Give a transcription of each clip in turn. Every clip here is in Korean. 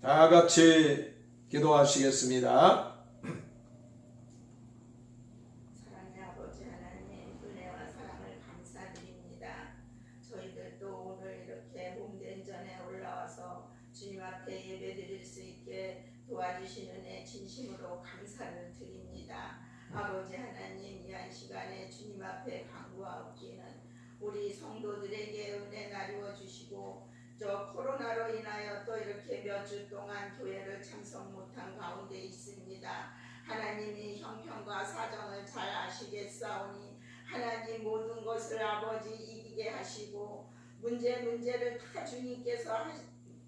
다 같이 기도하시겠습니다. 사랑의 아버지 하나님, 은혜와 사랑을 감사드립니다. 저희들도 오늘 이렇게 몸된 전에 올라와서 주님 앞에 예배드릴 수 있게 도와주신 은혜 진심으로 감사를 드립니다. 아버지 하나님, 이 한 시간에 주님 앞에 간구하옵기는 우리 성도들에게 은혜 나누어 주시고 저 코로나로 인하여 또 이렇게 몇 주 동안 교회를 참석 못한 가운데 있습니다. 하나님이 형편과 사정을 잘 아시겠사오니 하나님 모든 것을 아버지 이기게 하시고 문제를 다 주님께서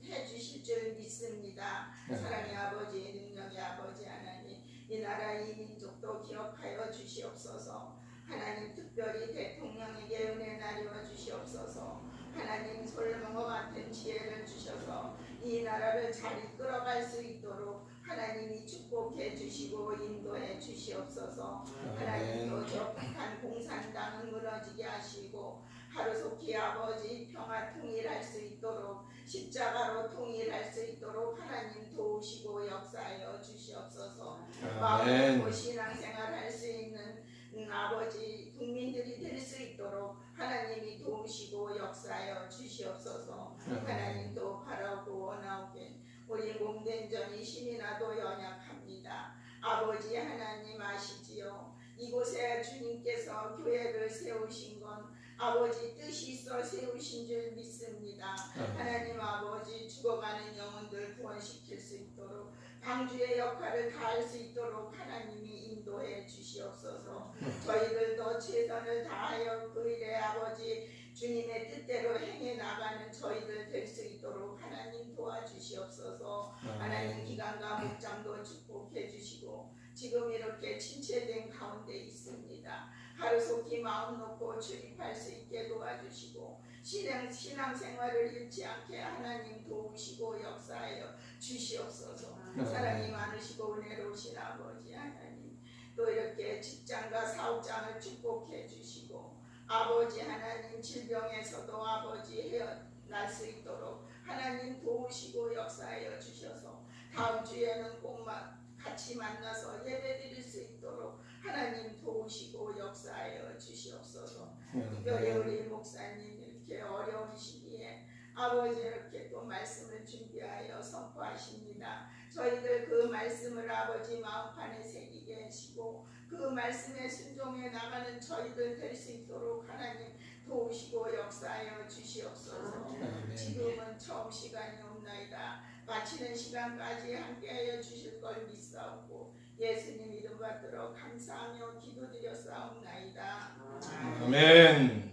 해주실 줄 믿습니다. 사랑의 아버지, 능력의 아버지 하나님, 이 나라 이 민족도 기억하여 주시옵소서. 하나님 특별히 대통령에게 은혜 나누어 주시옵소서. 하나님 솔로몬과 같은 지혜를 주셔서 이 나라를 잘 이끌어갈 수 있도록 하나님이 축복해 주시고 인도해 주시옵소서. 하나님도 저 북한 공산당은 무너지게 하시고 하루속히 아버지 평화 통일할 수 있도록 십자가로 통일할 수 있도록 하나님 도우시고 역사하여 주시옵소서. 마음 놓고 신앙생활 할 수 있는 아버지 국민들이 될 수 있도록 하나님이 도우시고 역사하여 주시옵소서. 하나님도 바라고 원하오게 우리 몸된 전이 힘이 나도 연약합니다. 아버지 하나님 아시지요. 이곳에 주님께서 교회를 세우신 건 아버지 뜻이 있어 세우신 줄 믿습니다. 하나님 아버지 죽어가는 영혼들 구원시킬 수 있도록 방주의 역할을 다할 수 있도록 하나님이 인도해 주시옵소서. 저희들도 최선을 다하여 그 일에 아버지 주님의 뜻대로 행해 나가는 저희들 될 수 있도록 하나님 도와주시옵소서. 하나님 기관과 목장도 축복해 주시고 지금 이렇게 침체된 가운데 있습니다. 하루속히 마음 놓고 출입할 수 있게 도와주시고 신앙생활을 잃지 않게 하나님 도우시고 역사하여 주시옵소서. 사랑이 많으시고 은혜로우신 아버지 하나님, 또 이렇게 직장과 사업장을 축복해 주시고 아버지 하나님 질병에서도 아버지 헤어날 수 있도록 하나님 도우시고 역사하여 주셔서 다음 주에는 꼭 같이 만나서 예배드릴 수 있도록 하나님 도우시고 역사하여 주시옵소서. 특별히 우리 목사님 이렇게 어려운 시기에 아버지 이렇게 또 말씀을 준비하여 선포하십니다. 저희들 그 말씀을 아버지 마음판에 새기게 하시고 그 말씀에 순종해 나가는 저희들 될 수 있도록 하나님 도우시고 역사하여 주시옵소서. 지금은 처음 시간이 없나이다. 마치는 시간까지 함께하여 주실 걸 믿사옵고 예수님 이름 받들어 감사하며 기도드렸사옵나이다. 아멘.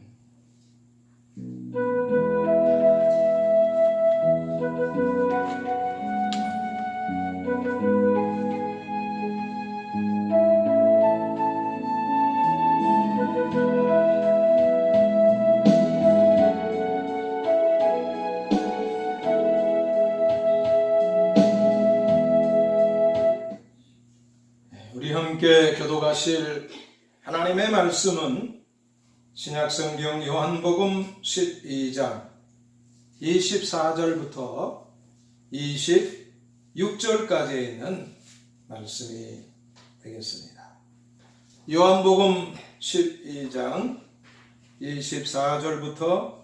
우리 함께 교도가실 하나님의 말씀은 신약성경 요한복음 12장 24절부터 26절까지에 있는 말씀이 되겠습니다. 요한복음 12장 24절부터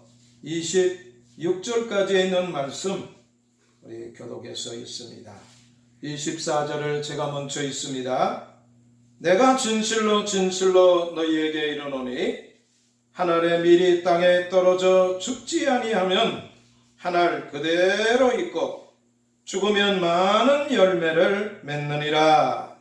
26절까지에 있는 말씀 우리 교독에서 있습니다. 24절을 제가 먼저 읽습니다. 내가 진실로 진실로 너희에게 이르노니 한 알의 밀이 땅에 떨어져 죽지 아니하면 한 알 그대로 있고 죽으면 많은 열매를 맺느니라.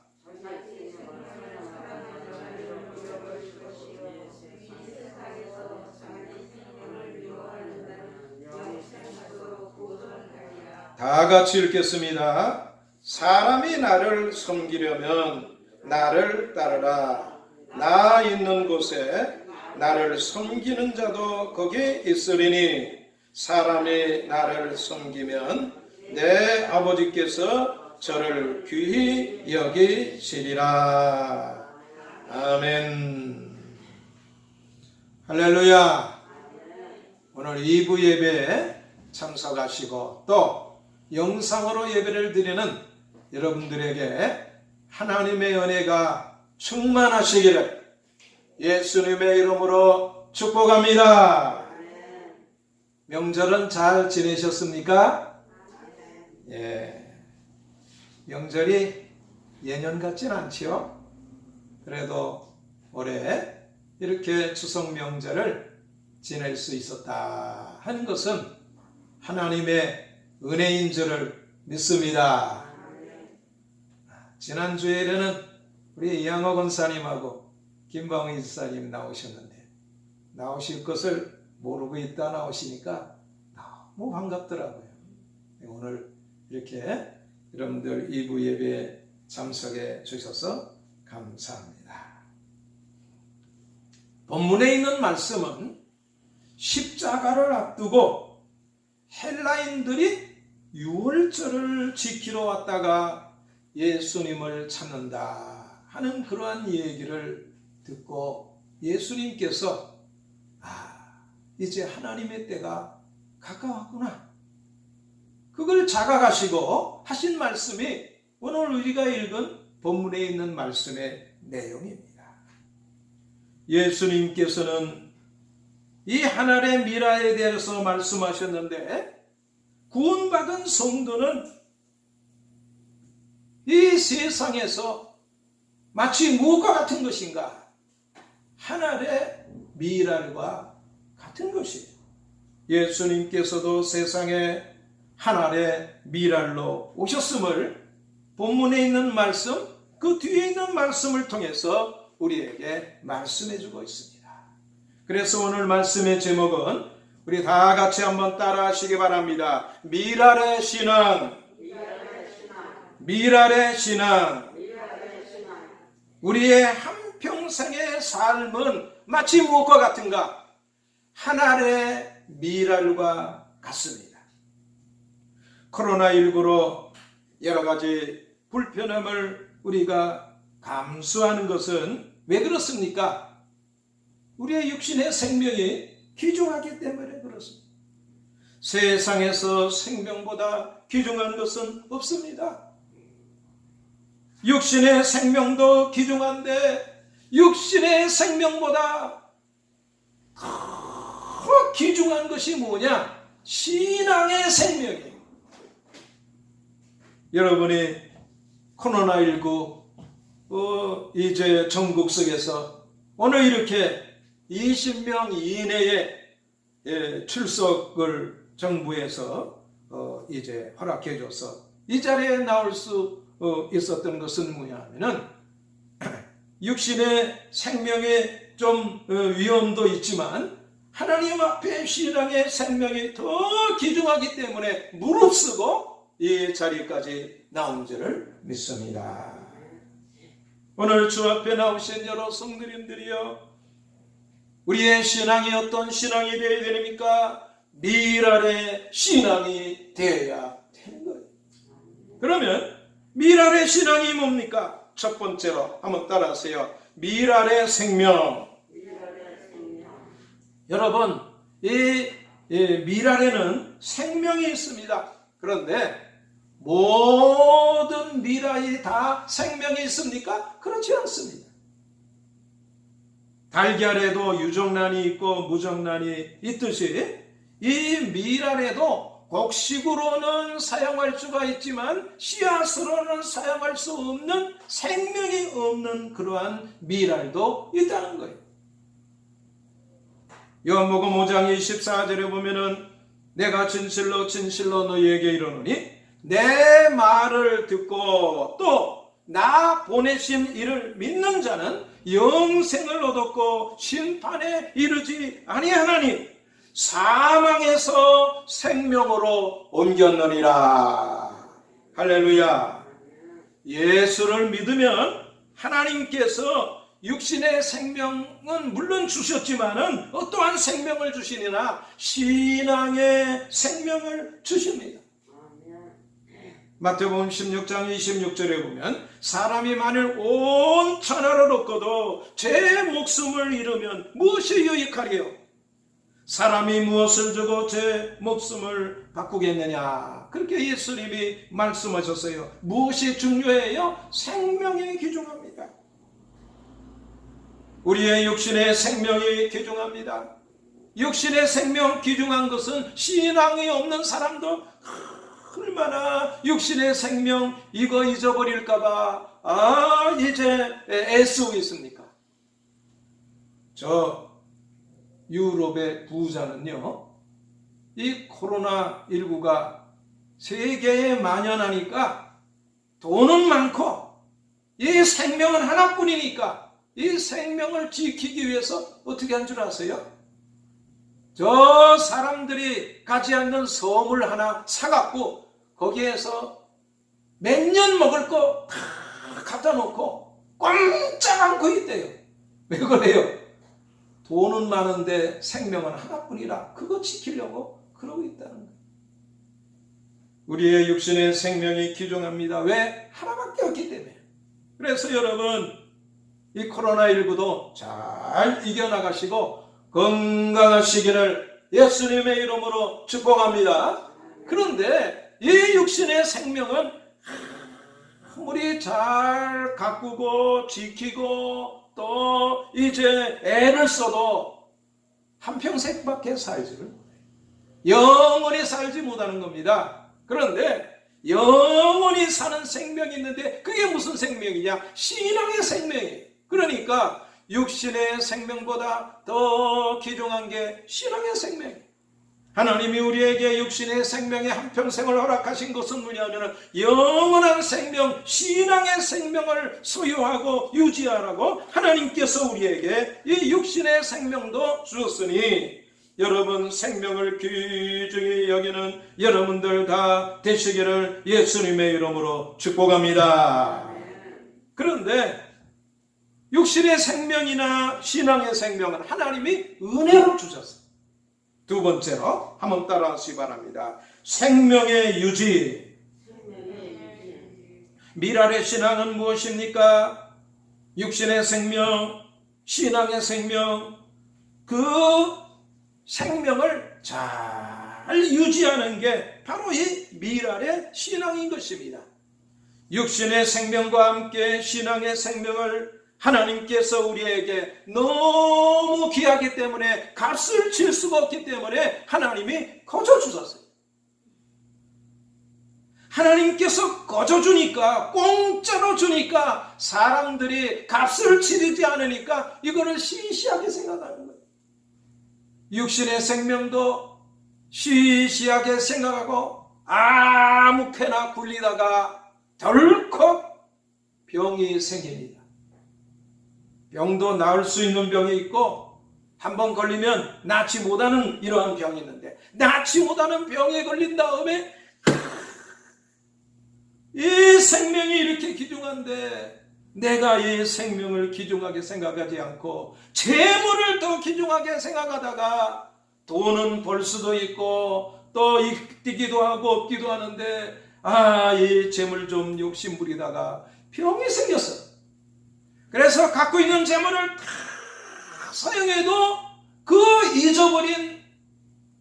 다 같이 읽겠습니다. 사람이 나를 섬기려면 나를 따르라. 나 있는 곳에 나를 섬기는 자도 거기 있으리니 사람이 나를 섬기면 내 아버지께서 저를 귀히 여기시리라. 아멘. 할렐루야. 오늘 2부 예배에 참석하시고 또 영상으로 예배를 드리는 여러분들에게 하나님의 은혜가 충만하시기를 예수님의 이름으로 축복합니다. 명절은 잘 지내셨습니까? 예. 명절이 예년 같진 않지요? 그래도 올해 이렇게 추석 명절을 지낼 수 있었다 하는 것은 하나님의 은혜인 줄을 믿습니다. 지난 주일에는 우리 이양호 권사님하고 김방희 지사님 나오셨는데 나오실 것을 모르고 있다 나오시니까 너무 반갑더라고요. 오늘 이렇게 여러분들 2부 예배에 참석해 주셔서 감사합니다. 본문에 있는 말씀은 십자가를 앞두고 헬라인들이 유월절을 지키러 왔다가 예수님을 찾는다 하는 그러한 얘기를 듣고 예수님께서 이제 하나님의 때가 가까웠구나, 그걸 자각하시고 하신 말씀이 오늘 우리가 읽은 본문에 있는 말씀의 내용입니다. 예수님께서는 이 하늘의 미라에 대해서 말씀하셨는데 구원받은 성도는 이 세상에서 마치 무엇과 같은 것인가? 하늘의 미랄과 같은 것이에요. 예수님께서도 세상에 하늘의 미랄로 오셨음을 본문에 있는 말씀, 그 뒤에 있는 말씀을 통해서 우리에게 말씀해 주고 있습니다. 그래서 오늘 말씀의 제목은 우리 다 같이 한번 따라 하시기 바랍니다. 미랄의 신앙. 미랄의 신앙. 우리의 한평생의 삶은 마치 무엇과 같은가? 하늘의 미랄과 같습니다. 코로나19로 여러 가지 불편함을 우리가 감수하는 것은 왜 그렇습니까? 우리의 육신의 생명이 귀중하기 때문에 그렇습니다. 세상에서 생명보다 귀중한 것은 없습니다. 육신의 생명도 귀중한데 육신의 생명보다 더 귀중한 것이 뭐냐? 신앙의 생명이에요. 여러분이 코로나19 이제 전국 속에서 오늘 이렇게 20명 이내에 출석을 정부에서 이제 허락해 줘서 이 자리에 나올 수 있었던 것은 뭐냐면은 육신의 생명에 좀 위험도 있지만 하나님 앞에 신앙의 생명이 더 귀중하기 때문에 무릅쓰고 이 자리까지 나온 줄을 믿습니다. 오늘 주 앞에 나오신 여러 성도님들이여, 우리의 신앙이 어떤 신앙이 되어야 됩니까? 미랄의 신앙이 되어야 되는 거예요. 그러면 미랄의 신앙이 뭡니까? 첫 번째로 한번 따라하세요. 미랄의 생명. 여러분, 이 미랄에는 생명이 있습니다. 그런데 모든 미랄이 다 생명이 있습니까? 그렇지 않습니다. 달걀에도 유정란이 있고 무정란이 있듯이 이 미랄에도 곡식으로는 사용할 수가 있지만 씨앗으로는 사용할 수 없는, 생명이 없는 그러한 미랄도 있다는 거예요. 요한복음 5장 24절에 보면은 내가 진실로 진실로 너희에게 이르노니 내 말을 듣고 또 나 보내신 이를 믿는 자는 영생을 얻었고 심판에 이르지 아니하나니 사망에서 생명으로 옮겼느니라. 할렐루야. 예수를 믿으면 하나님께서 육신의 생명은 물론 주셨지만은 어떠한 생명을 주시느냐? 신앙의 생명을 주십니다. 마태복음 16장 26절에 보면 사람이 만일 온 천하를 얻고도 제 목숨을 잃으면 무엇이 유익하리요? 사람이 무엇을 주고 제 목숨을 바꾸겠느냐? 그렇게 예수님이 말씀하셨어요. 무엇이 중요해요? 생명이 귀중합니다. 우리의 육신의 생명이 귀중합니다. 육신의 생명 귀중한 것은 신앙이 없는 사람도 얼마나 육신의 생명 이거 잊어버릴까봐 이제 애쓰고 있습니까? 저 유럽의 부자는요, 이 코로나19가 세계에 만연하니까 돈은 많고 이 생명은 하나뿐이니까 이 생명을 지키기 위해서 어떻게 한 줄 아세요? 저 사람들이 가지 않는 섬을 하나 사갖고 거기에서 몇 년 먹을 거 다 갖다 놓고 꼼짝 않고 있대요. 왜 그래요? 돈은 많은데 생명은 하나뿐이라 그거 지키려고 그러고 있다는 거예요. 우리의 육신의 생명이 귀중합니다. 왜? 하나밖에 없기 때문에. 그래서 여러분, 이 코로나19도 잘 이겨나가시고 건강하시기를 예수님의 이름으로 축복합니다. 그런데 이 육신의 생명은 아무리 잘 가꾸고 지키고 또 이제 애를 써도 한평생밖에 살지를 못해요. 영원히 살지 못하는 겁니다. 그런데 영원히 사는 생명이 있는데 그게 무슨 생명이냐? 신앙의 생명이에요. 그러니까 육신의 생명보다 더 귀중한 게 신앙의 생명이에요. 하나님이 우리에게 육신의 생명의 한평생을 허락하신 것은 뭐냐면 영원한 생명, 신앙의 생명을 소유하고 유지하라고 하나님께서 우리에게 이 육신의 생명도 주셨으니 여러분 생명을 귀중히 여기는 여러분들 다 되시기를 예수님의 이름으로 축복합니다. 그런데 육신의 생명이나 신앙의 생명은 하나님이 은혜로 주셨어요. 두 번째로 한번 따라하시기 바랍니다. 생명의 유지. 미랄의 신앙은 무엇입니까? 육신의 생명, 신앙의 생명, 그 생명을 잘 유지하는 게 바로 이 미랄의 신앙인 것입니다. 육신의 생명과 함께 신앙의 생명을 하나님께서 우리에게 너무 귀하기 때문에 값을 칠 수가 없기 때문에 하나님이 거저 주셨어요. 하나님께서 거저 주니까, 공짜로 주니까 사람들이 값을 치르지 않으니까 이거를 시시하게 생각하는 거예요. 육신의 생명도 시시하게 생각하고 아무 패나 굴리다가 덜컥 병이 생깁니다. 병도 나을 수 있는 병이 있고 한번 걸리면 낫지 못하는 이러한 병이 있는데 낫지 못하는 병에 걸린 다음에 이 생명이 이렇게 귀중한데 내가 이 생명을 귀중하게 생각하지 않고 재물을 더 귀중하게 생각하다가 돈은 벌 수도 있고 또 있기도 하고 없기도 하는데 이 재물 좀 욕심 부리다가 병이 생겼어. 그래서 갖고 있는 재물을 다 사용해도 그 잊어버린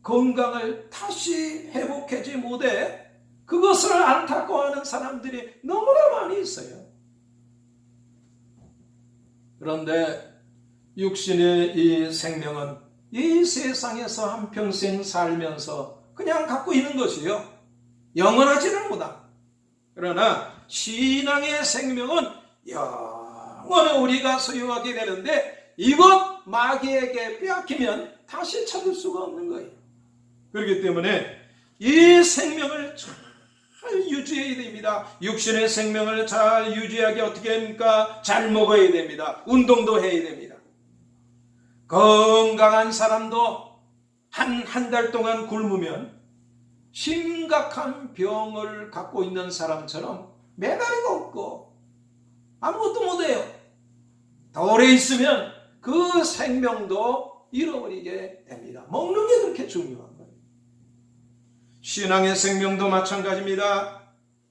건강을 다시 회복하지 못해 그것을 안타까워하는 사람들이 너무나 많이 있어요. 그런데 육신의 이 생명은 이 세상에서 한평생 살면서 그냥 갖고 있는 것이요. 영원하지는 못합니다. 그러나 신앙의 생명은 영원히 우리가 소유하게 되는데 이것 마귀에게 빼앗기면 다시 찾을 수가 없는 거예요. 그렇기 때문에 이 생명을 잘 유지해야 됩니다. 육신의 생명을 잘 유지하기 어떻게 합니까? 잘 먹어야 됩니다. 운동도 해야 됩니다. 건강한 사람도 한 달 동안 굶으면 심각한 병을 갖고 있는 사람처럼 매달이가 없고 아무것도 못해요. 더 오래 있으면 그 생명도 잃어버리게 됩니다. 먹는 게 그렇게 중요한 거예요. 신앙의 생명도 마찬가지입니다.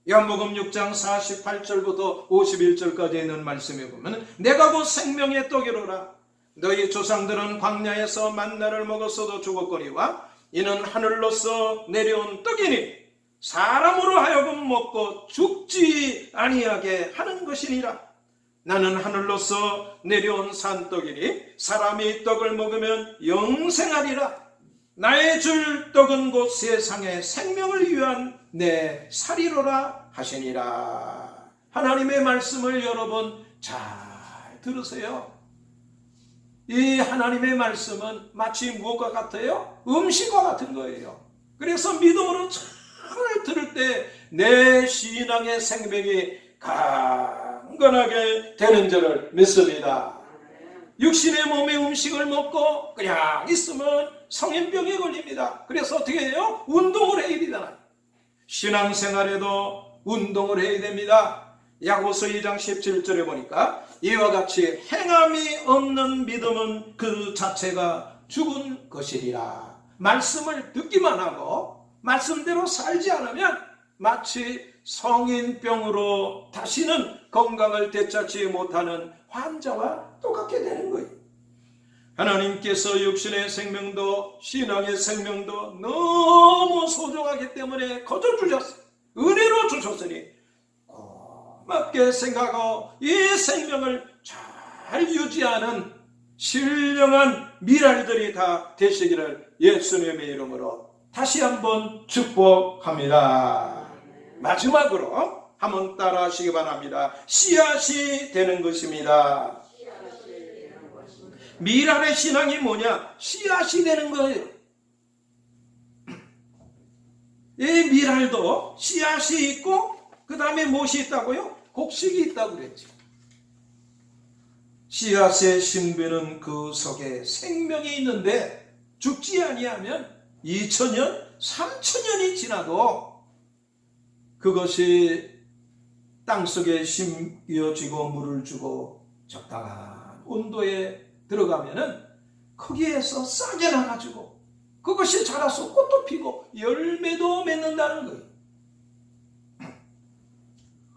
요한복음 6장 48절부터 51절까지 있는 말씀에 보면 내가 곧 생명의 떡이로라. 너희 조상들은 광야에서 만나를 먹었어도 죽었거니와 이는 하늘로서 내려온 떡이니 사람으로 하여금 먹고 죽지 아니하게 하는 것이니라. 나는 하늘로서 내려온 산떡이니 사람이 떡을 먹으면 영생하리라. 나의 줄 떡은 곧 세상의 생명을 위한 내 살이로라 하시니라. 하나님의 말씀을 여러분 잘 들으세요. 이 하나님의 말씀은 마치 무엇과 같아요? 음식과 같은 거예요. 그래서 믿음으로 잘 들을 때 내 신앙의 생명이 강건하게 되는 줄을 믿습니다. 육신의 몸의 음식을 먹고 그냥 있으면 성인병에 걸립니다. 그래서 어떻게 해요? 운동을 해야 되잖아요. 신앙생활에도 운동을 해야 됩니다. 야고보서 2장 17절에 보니까 이와 같이 행함이 없는 믿음은 그 자체가 죽은 것이리라. 말씀을 듣기만 하고 말씀대로 살지 않으면 마치 성인병으로 다시는 건강을 되찾지 못하는 환자와 똑같게 되는 거예요. 하나님께서 육신의 생명도 신앙의 생명도 너무 소중하기 때문에 거저 주셨어요. 은혜로 주셨으니 고맙게 생각하고 이 생명을 잘 유지하는 신령한 미랄들이 다 되시기를 예수님의 이름으로 다시 한번 축복합니다. 마지막으로 한번 따라 하시기 바랍니다. 씨앗이 되는 것입니다. 미랄의 신앙이 뭐냐? 씨앗이 되는 거예요. 이 미랄도 씨앗이 있고 그 다음에 무엇이 있다고요? 곡식이 있다고 그랬죠. 씨앗의 신비는 그 속에 생명이 있는데 죽지 아니하면 2000년, 3000년이 지나도 그것이 땅속에 심겨지고 물을 주고 적당한 온도에 들어가면은 거기에서 싹이 나가지고 그것이 자라서 꽃도 피고 열매도 맺는다는 거예요.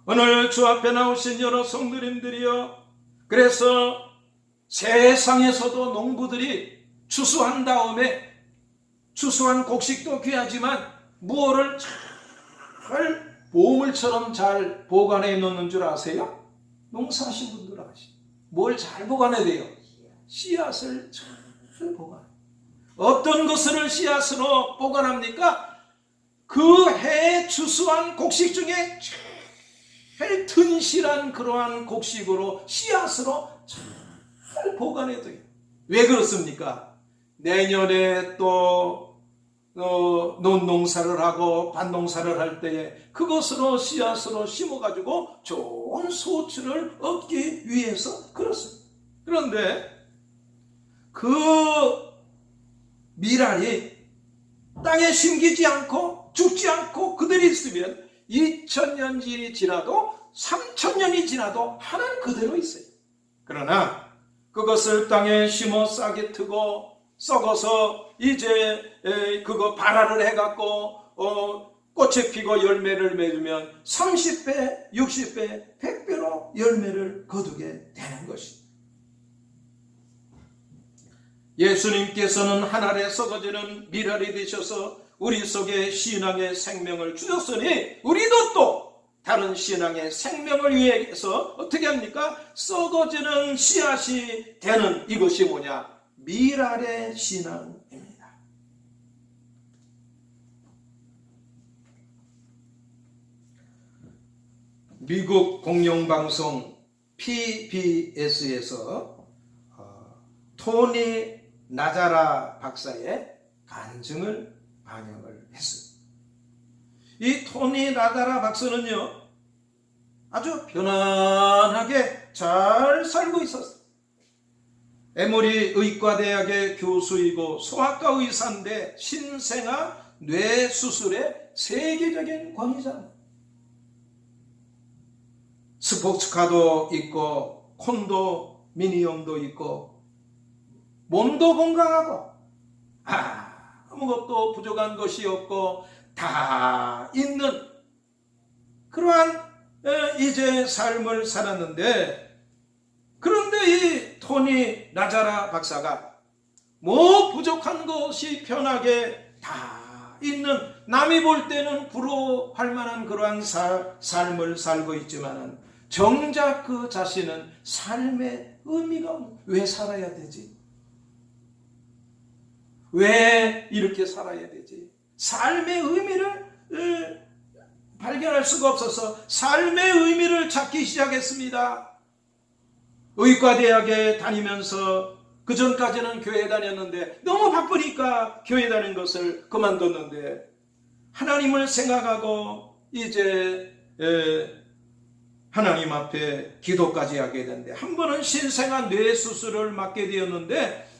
오늘 주 앞에 나오신 여러 성도님들이여, 그래서 세상에서도 농부들이 추수한 다음에 추수한 곡식도 귀하지만 무엇을 잘 보물처럼 잘 보관해 놓는 줄 아세요? 농사하신 분들 아시죠? 뭘 잘 보관해야 돼요? 씨앗을 잘 보관. 어떤 것을 씨앗으로 보관합니까? 그 해 추수한 곡식 중에 제일 튼실한 그러한 곡식으로 씨앗으로 잘 보관해야 돼요. 왜 그렇습니까? 내년에 또 논농사를 하고 밭농사를 할 때에 그것으로 씨앗으로 심어가지고 좋은 소출을 얻기 위해서 그렇습니다. 그런데 그 미랄이 땅에 심기지 않고 죽지 않고 그대로 있으면 2000년이 지나도 3000년이 지나도 하나는 그대로 있어요. 그러나 그것을 땅에 심어 싹이 트고 썩어서 이제 그거 발화를 해갖고 꽃이 피고 열매를 맺으면 30배, 60배, 100배로 열매를 거두게 되는 것입니다. 예수님께서는 한 알에 썩어지는 미랄이 되셔서 우리 속에 신앙의 생명을 주셨으니 우리도 또 다른 신앙의 생명을 위해서 어떻게 합니까? 썩어지는 씨앗이 되는 이것이 뭐냐? 미랄의 신앙입니다. 미국 공영방송 PBS에서 토니 나자라 박사의 간증을 방영을 했습니다. 이 토니 나자라 박사는요, 아주 편안하게 잘 살고 있었어요. 에모리 의과대학의 교수이고 소아과 의사인데 신생아 뇌수술의 세계적인 권위자입니다. 스포츠카도 있고 콘도미니엄도 있고 몸도 건강하고 아무것도 부족한 것이 없고 다 있는 그러한 이제 삶을 살았는데, 그런데 이 토니 나자라 박사가 뭐 부족한 것이 편하게 다 있는, 남이 볼 때는 부러워할 만한 그러한 삶을 살고 있지만은 정작 그 자신은 삶의 의미가 없는, 왜 살아야 되지? 왜 이렇게 살아야 되지? 삶의 의미를 발견할 수가 없어서 삶의 의미를 찾기 시작했습니다. 의과대학에 다니면서 그 전까지는 교회 다녔는데 너무 바쁘니까 교회 다니는 것을 그만뒀는데 하나님을 생각하고 이제 하나님 앞에 기도까지 하게 됐는데 한 번은 신생아 뇌수술을 맡게 되었는데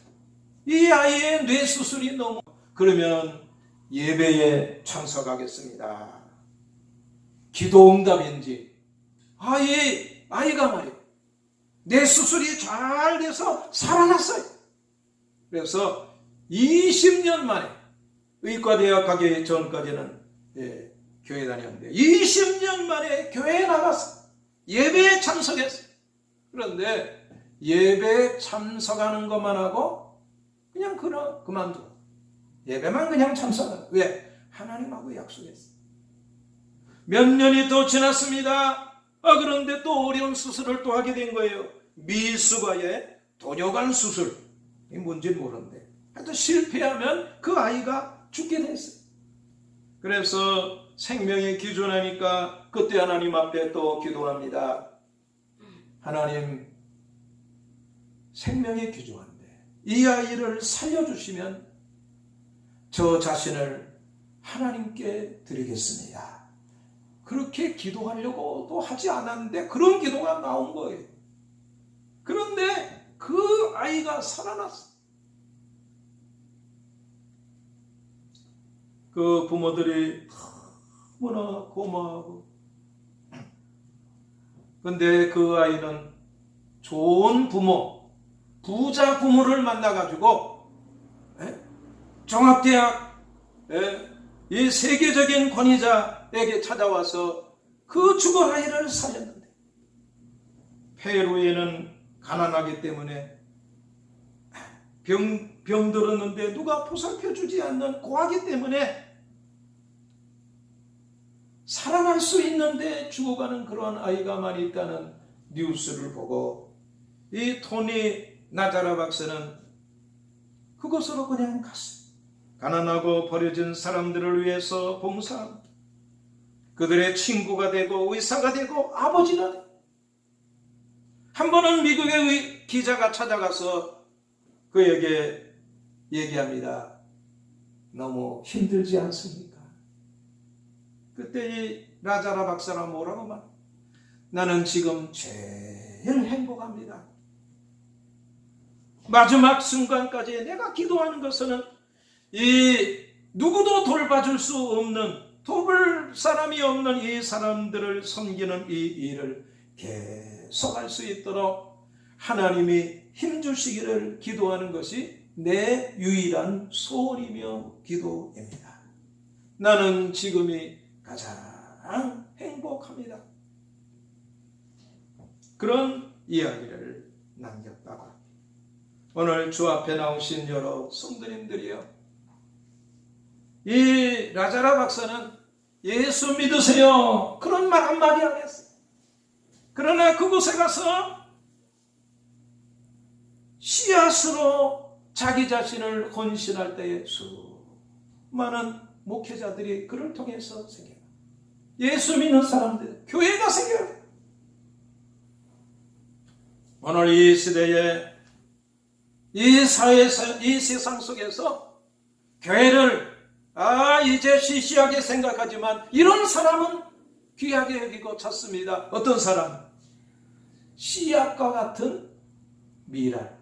이 아이의 뇌수술이 너무, 그러면 예배에 참석하겠습니다. 기도응답인지 아이가 말이에요, 뇌수술이 잘 돼서 살아났어요. 그래서 20년 만에, 의과대학 가기 전까지는 교회 다녔는데 20년 만에 교회에 나갔어요. 예배에 참석했어요. 그런데 예배에 참석하는 것만 하고 그냥 그만두고 예배만 그냥 참석하고, 왜? 하나님하고 약속했어요. 몇 년이 또 지났습니다. 그런데 또 어려운 수술을 또 하게 된 거예요. 미수과의 도뇨관 수술. 이게 뭔지 모르는데 하여튼 실패하면 그 아이가 죽게 됐어요. 그래서 생명이 기준하니까 그때 하나님 앞에 또 기도합니다. 하나님, 생명이 귀중한데 이 아이를 살려주시면 저 자신을 하나님께 드리겠습니다. 그렇게 기도하려고도 하지 않았는데 그런 기도가 나온 거예요. 그런데 그 아이가 살아났어. 그 부모들이 너무나 고마워하고, 근데 그 아이는 좋은 부모, 부자 부모를 만나가지고 종합대학 이 세계적인 권위자에게 찾아와서 그 죽은 아이를 살렸는데, 페루에는 가난하기 때문에 병 들었는데 누가 보살펴주지 않는 고하기 때문에 살아날 수 있는데 죽어가는 그런 아이가 많이 있다는 뉴스를 보고 이 토니 나자라 박사는 그곳으로 그냥 갔어요. 가난하고 버려진 사람들을 위해서 봉사합니다. 그들의 친구가 되고 의사가 되고 아버지가 되고, 한 번은 미국의 기자가 찾아가서 그에게 얘기합니다. 너무 힘들지 않습니까? 그때 이 라자라 박사가 뭐라고 말? 나는 지금 제일 행복합니다. 마지막 순간까지 내가 기도하는 것은 이 누구도 돌봐줄 수 없는, 도울 사람이 없는 이 사람들을 섬기는 이 일을 계속할 수 있도록 하나님이 힘주시기를 기도하는 것이 내 유일한 소원이며 기도입니다. 나는 지금이 가장 행복합니다. 그런 이야기를 남겼다고 합니다. 오늘 주 앞에 나오신 여러 성도님들이요, 이 라자라 박사는 예수 믿으세요 그런 말 한마디 안 했어요. 그러나 그곳에 가서 씨앗으로 자기 자신을 헌신할 때에 수많은 목회자들이 그를 통해서 생겨요. 예수 믿는 사람들, 교회가 생겨요. 오늘 이 시대에, 이 사회에서, 이 세상 속에서 교회를 이제 시시하게 생각하지만 이런 사람은 귀하게 여기고 찾습니다. 어떤 사람? 씨앗과 같은 미랄.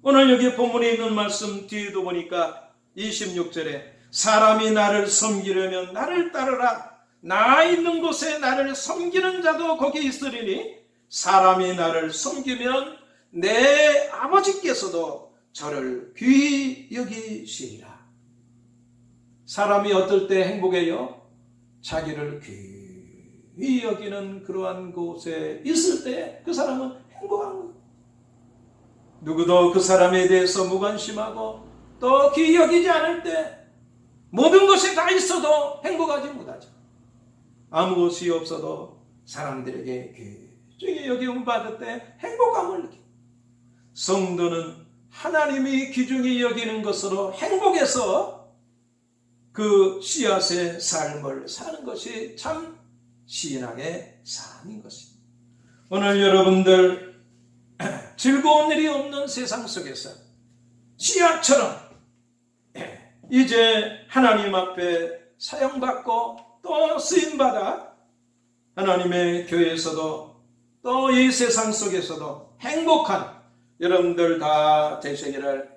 오늘 여기 본문에 있는 말씀 뒤에도 보니까 26절에 사람이 나를 섬기려면 나를 따르라. 나 있는 곳에 나를 섬기는 자도 거기 있으리니 사람이 나를 섬기면 내 아버지께서도 저를 귀히 여기시리라. 사람이 어떨 때 행복해요? 자기를 귀히 여기는 그러한 곳에 있을 때 그 사람은 행복한 거예요. 누구도 그 사람에 대해서 무관심하고 또 귀히 여기지 않을 때 모든 것이 다 있어도 행복하지 못하죠. 아무것이 없어도 사람들에게 귀중히 여김을 받을 때 행복감을 느낍니다. 성도는 하나님이 귀중히 여기는 것으로 행복해서 그 씨앗의 삶을 사는 것이 참 신앙의 삶인 것입니다. 오늘 여러분들 즐거운 일이 없는 세상 속에서 씨앗처럼 이제 하나님 앞에 사용받고 또 쓰임받아 하나님의 교회에서도 또 이 세상 속에서도 행복한 여러분들 다 되시기를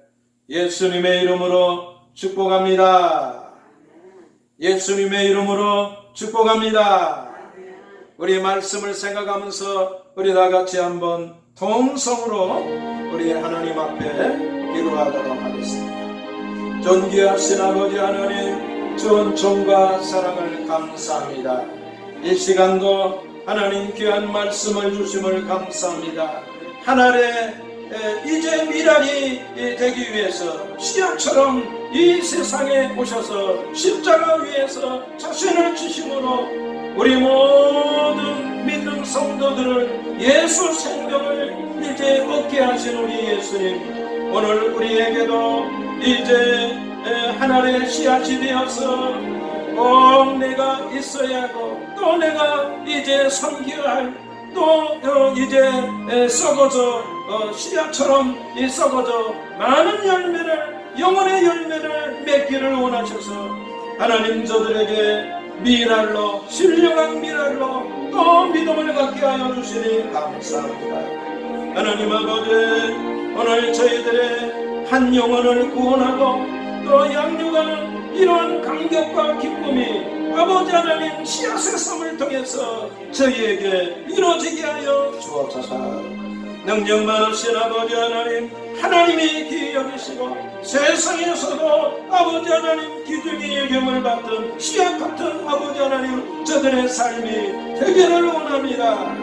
예수님의 이름으로 축복합니다. 예수님의 이름으로 축복합니다. 우리 말씀을 생각하면서 우리 다 같이 한번 통성으로 우리 하나님 앞에 기도하도록 하겠습니다. 존귀하신 아버지 하나님, 주은 총과 사랑을 감사합니다. 이 시간도 하나님 귀한 말씀을 주심을 감사합니다. 하늘에 이제 미랄이 되기 위해서 씨앗처럼 이 세상에 오셔서 십자가 위에서 자신을 주심으로 우리 모든 믿는 성도들을 예수 생명을 이제 얻게 하신 우리 예수님, 오늘 우리에게도 이제 하늘의 씨앗이 되어서 꼭 내가 있어야 하고 또 내가 이제 섬겨야 할 또 이제 썩어져 씨앗처럼 썩어져 많은 열매를, 영혼의 열매를 맺기를 원하셔서 하나님 저들에게 미랄로, 신령한 미랄로 또 믿음을 갖게 하여 주시니 감사합니다. 하나님 아버지, 오늘 저희들의 한 영혼을 구원하고 또 양육하는 이러한 감격과 기쁨이 아버지 하나님 씨앗의 삶을 통해서 저희에게 이루어지게 하여 주옵소서. 능력 많으신 아버지 하나님, 하나님이 귀히 여기시고 세상에서도 아버지 하나님 귀중히 여김을 받던 씨앗 같은 아버지 하나님 저들의 삶이 되기를 원합니다.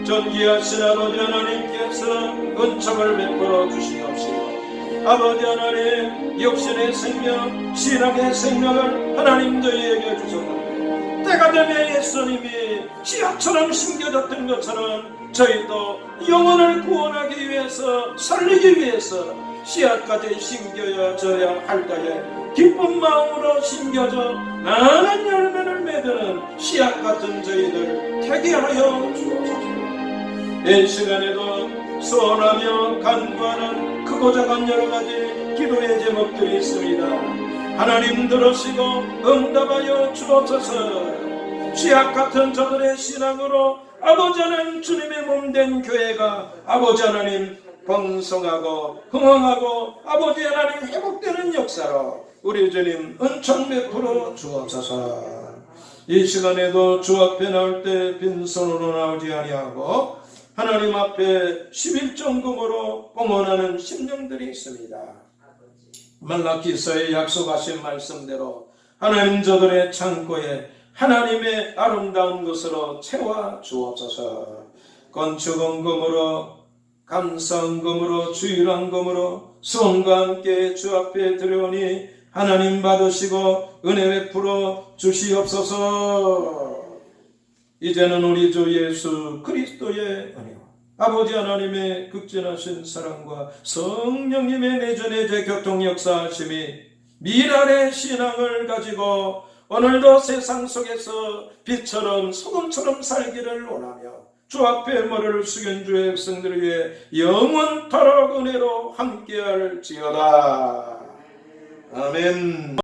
존귀하신 아버지 하나님께서 은총을 베풀어 주시옵시고 아버지 하나님, 육신의 생명, 신앙의 생명을 하나님 저희에게 주셨는데 때가 되면 예수님이 씨앗처럼 심겨졌던 것처럼 저희도 영혼을 구원하기 위해서, 살리기 위해서 씨앗까지 심겨져야 할 때에 기쁜 마음으로 심겨져 많은 열매를 맺는 씨앗 같은 저희들 되게 하여 주옵소서. 이 시간에도 소원하며 간구하는 크고 작은 여러 가지 기도의 제목들이 있습니다. 하나님 들으시고 응답하여 주옵소서. 씨앗 같은 저들의 신앙으로 아버지 하나님 주님의 몸된 교회가 아버지 하나님 번성하고 흥황하고 아버지 하나님 회복되는 역사로 우리 주님 은총 베풀어 주옵소서. 이 시간에도 주 앞에 나올 때 빈손으로 나오지 아니하고 하나님 앞에 11정금으로 봉헌하는 심령들이 있습니다. 말라기서에 약속하신 말씀대로 하나님 저들의 창고에 하나님의 아름다운 것으로 채워 주옵소서. 건축헌금으로, 감사헌금으로, 주일헌금으로 수원과 함께 주 앞에 들여오니 하나님 받으시고 은혜 베풀어 주시옵소서. 이제는 우리 주 예수 그리스도의 은혜와 아버지 하나님의 극진하신 사랑과 성령님의 내전의 교통 역사하심이 미랄의 신앙을 가지고 오늘도 세상 속에서 빛처럼 소금처럼 살기를 원하며 주 앞에 머리를 숙인 주의 백성들을 위해 영원토록 은혜로 함께할지어다. 아멘.